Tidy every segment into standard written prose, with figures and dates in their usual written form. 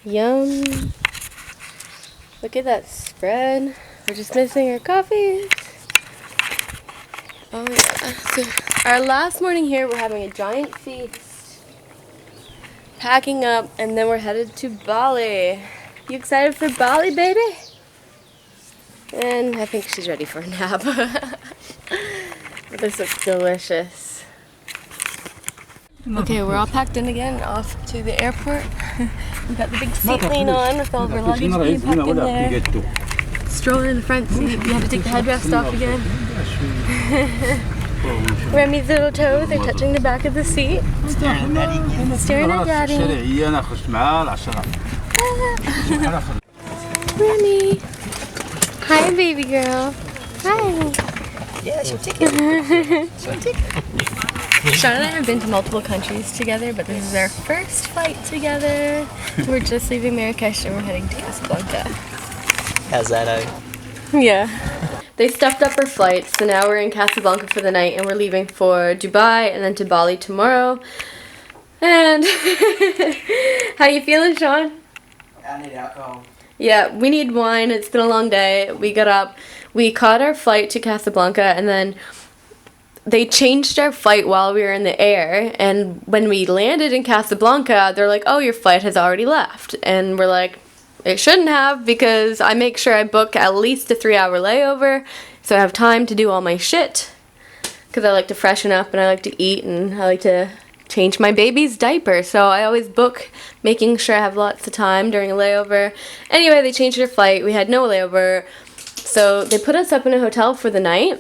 Yum. Look at that spread. We're just missing our coffee. Oh yeah. So our last morning here, we're having a giant feast. Packing up, and then we're headed to Bali. You excited for Bali, baby? And I think she's ready for a nap. But this looks delicious. Okay, we're all packed in again, off to the airport. We've got the big seat lean on with all of our luggage being packed in there. Strolling in the front seat. We have to take the headrest off again. Remy's little toes are touching the back of the seat. Staring at Daddy. Remy. Hi, baby girl. Hi. Yeah, she'll take it. Sean and I have been to multiple countries together, but this is our first flight together. We're just leaving Marrakech and we're heading to Casablanca. How's that, Yeah. They stuffed up our flights, so now we're in Casablanca for the night and we're leaving for Dubai and then to Bali tomorrow. And how you feeling, Sean? I need alcohol. Yeah, we need wine. It's been a long day. We got up, we caught our flight to Casablanca, and then they changed our flight while we were in the air. And when we landed in Casablanca, they're like, oh, your flight has already left. And we're like, it shouldn't have, because I make sure I book at least a 3-hour layover so I have time to do all my shit. Because I like to freshen up and I like to eat and I like to change my baby's diaper. So I always book making sure I have lots of time during a layover. Anyway, they changed our flight. We had no layover. So they put us up in a hotel for the night.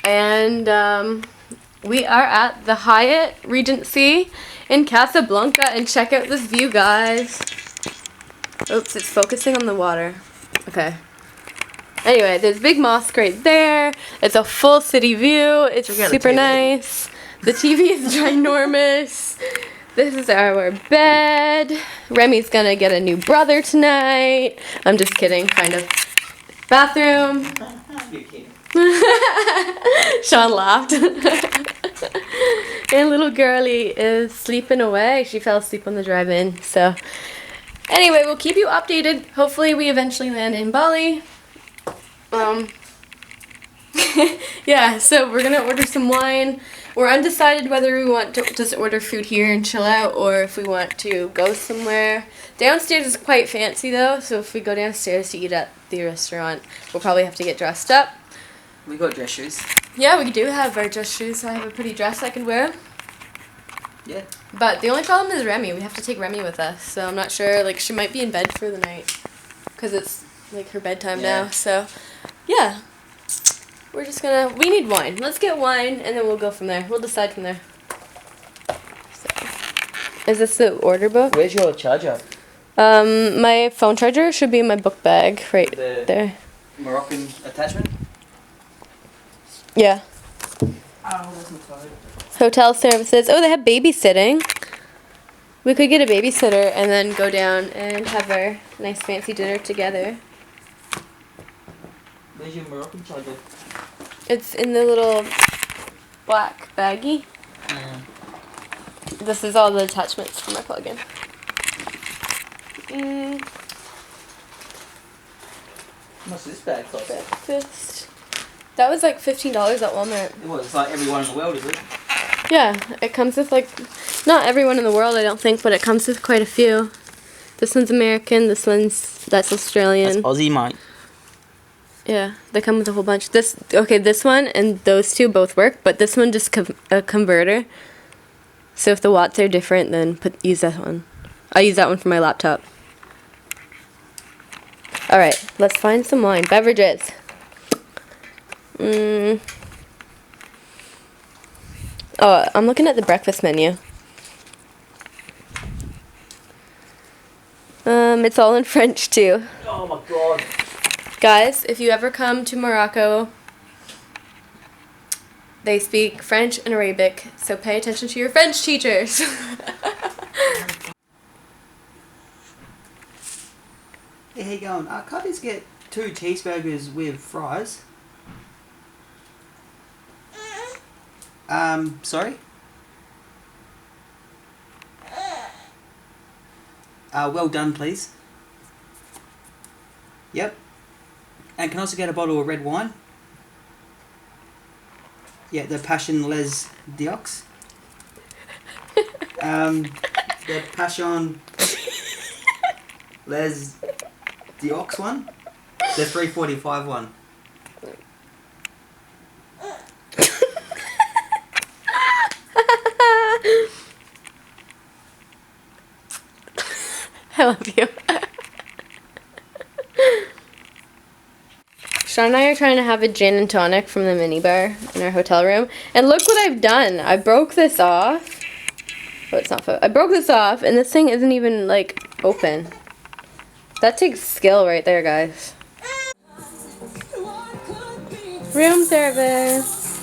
And we are at the Hyatt Regency in Casablanca. And check out this view, guys. Oops, it's focusing on the water. Okay. Anyway, there's a big mosque right there. It's a full city view. It's super nice. The TV is ginormous. This is our bed. Remy's gonna get a new brother tonight. I'm just kidding, kind of. Bathroom. You're kidding. Sean laughed. And little girlie is sleeping away. She fell asleep on the drive-in, so... Anyway, we'll keep you updated. Hopefully we eventually land in Bali. Yeah, so we're gonna order some wine. We're undecided whether we want to just order food here and chill out or if we want to go somewhere. Downstairs is quite fancy though, so if we go downstairs to eat at the restaurant, we'll probably have to get dressed up. We got dress shoes. Yeah, we do have our dress shoes, so I have a pretty dress I can wear. Yeah. But the only problem is Remy. We have to take Remy with us, so I'm not sure. Like, she might be in bed for the night because it's like her bedtime now. So, yeah, we're just gonna. We need wine. Let's get wine, and then we'll go from there. We'll decide from there. So, is this the order book? Where's your charger? My phone charger should be in my book bag right there. Moroccan attachment. Yeah. Oh, that's my phone. Hotel services. Oh, they have babysitting. We could get a babysitter and then go down and have our nice fancy dinner together. Where's your Moroccan charger? It's in the little black baggie. This is all the attachments for my plug-in. What's this bag cost? Breakfast. That was like $15 at Walmart. It was. It's like everyone in the world, is it? Yeah, it comes with like, not everyone in the world I don't think, but it comes with quite a few. This one's American, that's Australian. That's Aussie, mate. Yeah, they come with a whole bunch. This one and those two both work, but this one just a converter. So if the watts are different, then use that one. I use that one for my laptop. All right, let's find some wine. Beverages. Oh, I'm looking at the breakfast menu. It's all in French too. Oh my god. Guys, if you ever come to Morocco, they speak French and Arabic, so pay attention to your French teachers. Hey, how you going? Can't I just get 2 cheeseburgers with fries? Sorry? Well done, please. Yep. And can I also get a bottle of red wine? Yeah, the Passion Les Diox. The Passion Les Diox one. The 345 one. I love you. Sean and I are trying to have a gin and tonic from the minibar in our hotel room. And look what I've done. I broke this off. Oh, it's not. I broke this off, and this thing isn't even, like, open. That takes skill right there, guys. Room service.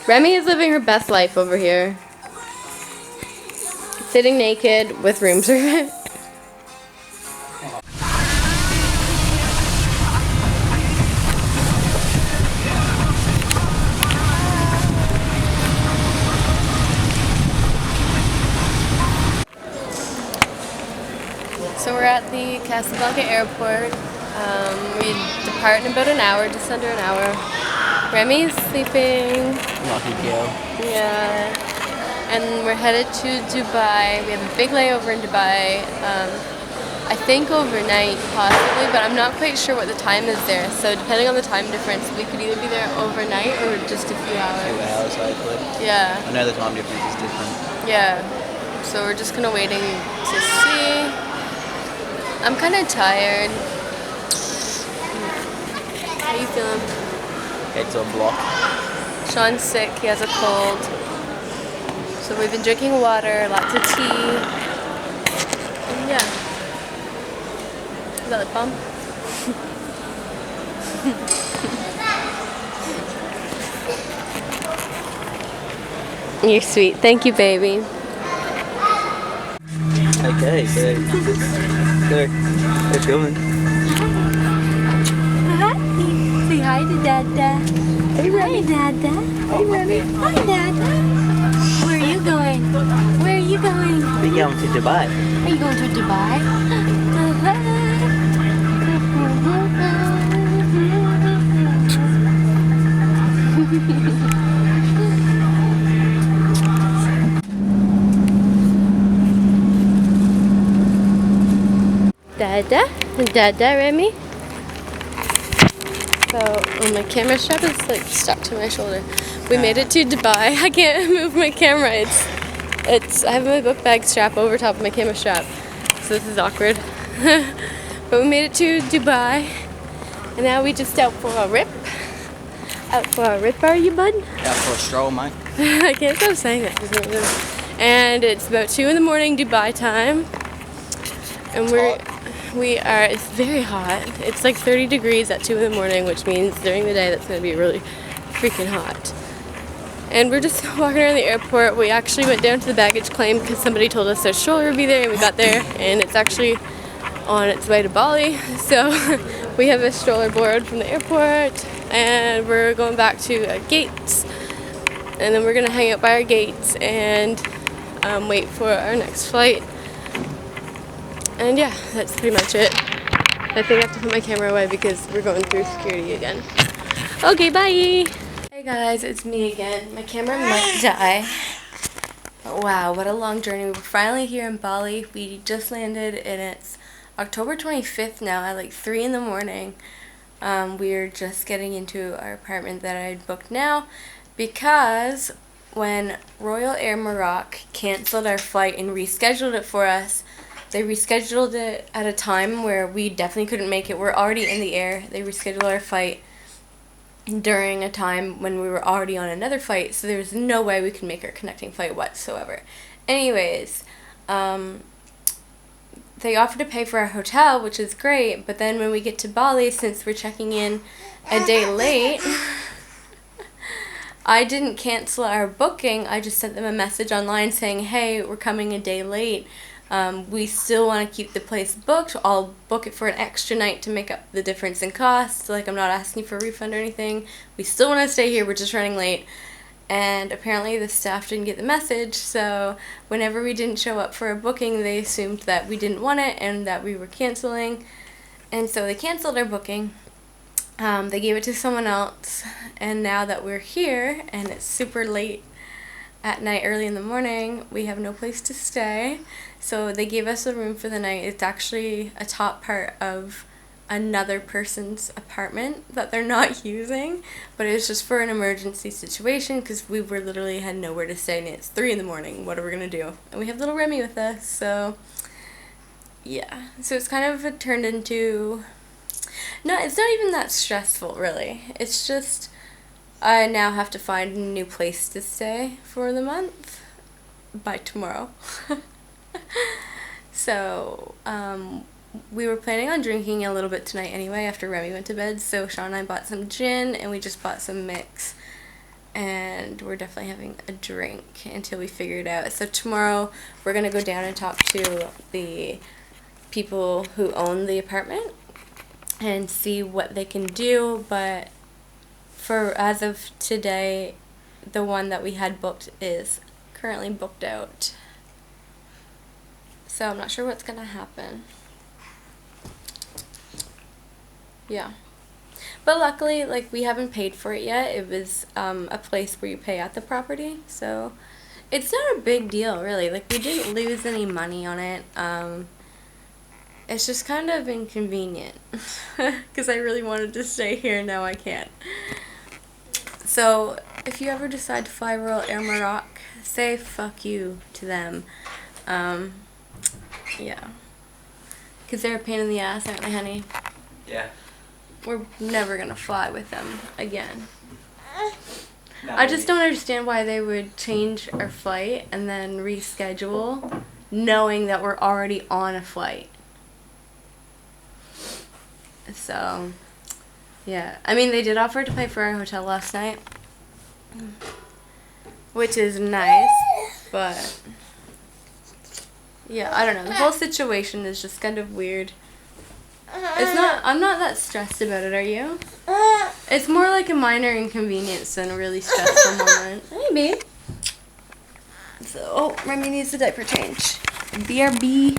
Remy is living her best life over here. Sitting naked with room service. So we're at the Casablanca airport. We depart in about an hour, just under an hour. Remy's sleeping. Lucky girl. Yeah. And we're headed to Dubai. We have a big layover in Dubai. I think overnight, possibly, but I'm not quite sure what the time is there. So depending on the time difference, we could either be there overnight or just a few hours. 2 hours, hopefully. Yeah. I know the time difference is different. Yeah. So we're just kind of waiting to see. I'm kind of tired. How you feeling? Head's on block. Sean's sick. He has a cold. So we've been drinking water, lots of tea. And yeah. Is that lip balm? You're sweet. Thank you, baby. Okay, so they're filming. Say hi to Dada. Hey, Remy. Hi, Dada. Hey, Remy. Hi, Dada. Where are you going? Where are you going? We're going to Dubai. Are you going to Dubai? Dada? Dada, Remy? So, oh, my camera strap is like stuck to my shoulder. We made it to Dubai. I can't move my camera. I have my book bag strap over top of my camera strap. So this is awkward. But we made it to Dubai. And now we just out for a rip. Out for a rip, are you, bud? Out for a stroll, mate. I can't stop saying that. And it's about 2 in the morning Dubai time. And it's very hot. It's like 30 degrees at 2 in the morning, which means during the day that's going to be really freaking hot. And we're just walking around the airport. We actually went down to the baggage claim because somebody told us their stroller would be there, and we got there, and it's actually on its way to Bali. So we have a stroller board from the airport, and we're going back to gates. And then we're going to hang out by our gates and wait for our next flight. And yeah, that's pretty much it. I think I have to put my camera away because we're going through security again. Okay, bye! Hey guys, it's me again. My camera might die. But wow, what a long journey. We're finally here in Bali. We just landed and it's October 25th now at like 3 in the morning. We're just getting into our apartment that I had booked now because when Royal Air Morocco canceled our flight and rescheduled it for us, they rescheduled it at a time where we definitely couldn't make it. We're already in the air. They rescheduled our flight during a time when we were already on another flight, so there was no way we could make our connecting flight whatsoever. Anyways, they offered to pay for our hotel, which is great, but then when we get to Bali, since we're checking in a day late, I didn't cancel our booking. I just sent them a message online saying, hey, we're coming a day late. We still want to keep the place booked. I'll book it for an extra night to make up the difference in cost. Like, I'm not asking for a refund or anything. We still want to stay here. We're just running late. and apparently the staff didn't get the message, so whenever we didn't show up for a booking, they assumed that we didn't want it and that we were canceling, and so they canceled our booking. They gave it to someone else, and now that we're here and it's super late at night, early in the morning, we have no place to stay, so they gave us a room for the night. It's actually a top part of another person's apartment that they're not using, but it's just for an emergency situation because we were literally had nowhere to stay and it's 3 in the morning. What are we gonna do? And we have little Remy with us, so yeah. So it's kind of turned into, no, it's not even that stressful really. It's just I now have to find a new place to stay for the month by tomorrow. So we were planning on drinking a little bit tonight anyway after Remy went to bed, so Sean and I bought some gin and we just bought some mix, and we're definitely having a drink until we figure it out. So tomorrow we're gonna go down and talk to the people who own the apartment and see what they can do, but for as of today, the one that we had booked is currently booked out, so I'm not sure what's gonna happen. Yeah, but luckily, like, we haven't paid for it yet. It was a place where you pay at the property, so it's not a big deal really. Like, we didn't lose any money on it. It's just kind of inconvenient because I really wanted to stay here, now I can't. So if you ever decide to fly Royal Air Maroc, say fuck you to them. Yeah, because they're a pain in the ass, aren't they, honey? Yeah. We're never gonna fly with them again. No, I just don't understand why they would change our flight and then reschedule knowing that we're already on a flight. So, yeah. I mean, they did offer to pay for our hotel last night, which is nice, but yeah, I don't know. The whole situation is just kind of weird. I'm not that stressed about it, are you? It's more like a minor inconvenience than a really stressful moment. Hey, babe. So, Remy needs a diaper change. BRB.